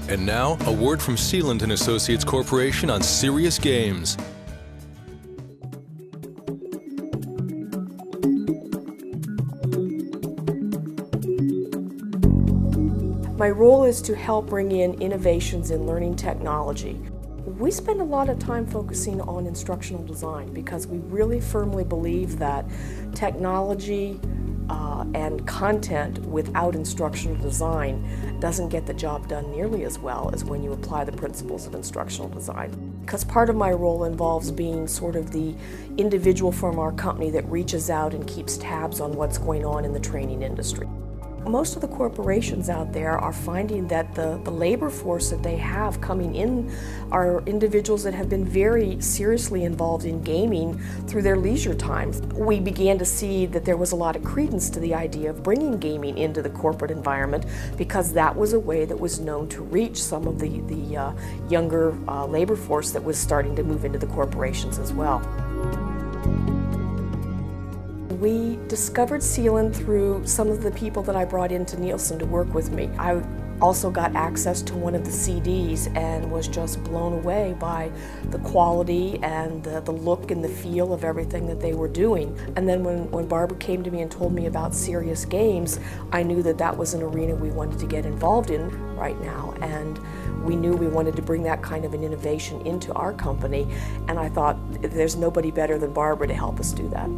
And now, a word from Sealund and Associates Corporation on serious games. My role is to help bring in innovations in learning technology. We spend a lot of time focusing on instructional design because we really firmly believe that technology and content without instructional design doesn't get the job done nearly as well as when you apply the principles of instructional design. Because part of my role involves being sort of the individual from our company that reaches out and keeps tabs on what's going on in the training industry. Most of the corporations out there are finding that the labor force that they have coming in are individuals that have been very seriously involved in gaming through their leisure times. We began to see that there was a lot of credence to the idea of bringing gaming into the corporate environment because that was a way that was known to reach some of the younger labor force that was starting to move into the corporations as well. We discovered Sealund through some of the people that I brought into Nielsen to work with me. I also got access to one of the CDs and was just blown away by the quality and the look and the feel of everything that they were doing. And then when Barbara came to me and told me about serious games, I knew that that was an arena we wanted to get involved in right now. And we knew we wanted to bring that kind of an innovation into our company. And I thought, there's nobody better than Barbara to help us do that.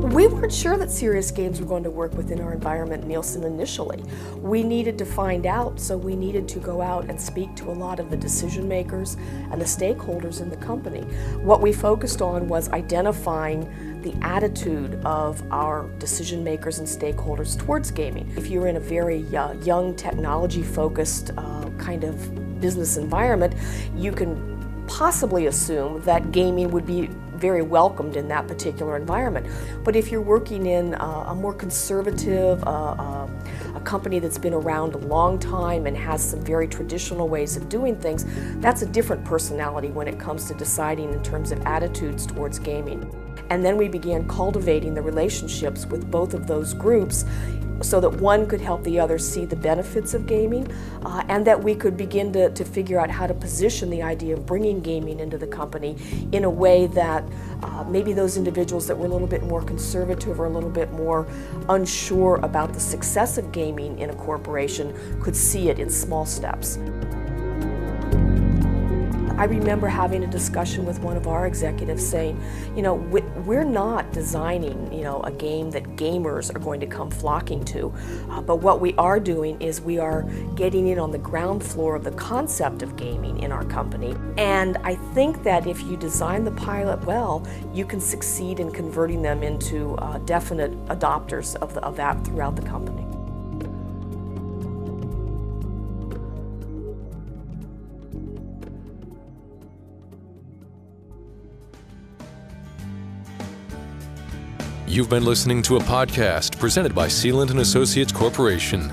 We weren't sure that serious games were going to work within our environment at Nielsen initially. We needed to find out, so we needed to go out and speak to a lot of the decision makers and the stakeholders in the company. What we focused on was identifying the attitude of our decision makers and stakeholders towards gaming. If you're in a very young, technology-focused kind of business environment, you can possibly assume that gaming would be very welcomed in that particular environment. But if you're working in a more conservative, a company that's been around a long time and has some very traditional ways of doing things, that's a different personality when it comes to deciding in terms of attitudes towards gaming. And then we began cultivating the relationships with both of those groups so that one could help the other see the benefits of gaming and that we could begin to figure out how to position the idea of bringing gaming into the company in a way that maybe those individuals that were a little bit more conservative or a little bit more unsure about the success of gaming in a corporation could see it in small steps. I remember having a discussion with one of our executives saying, you know, we're not designing, you know, a game that gamers are going to come flocking to, but what we are doing is we are getting in on the ground floor of the concept of gaming in our company. And I think that if you design the pilot well, you can succeed in converting them into definite adopters of that throughout the company. You've been listening to a podcast presented by Sealund and Associates Corporation.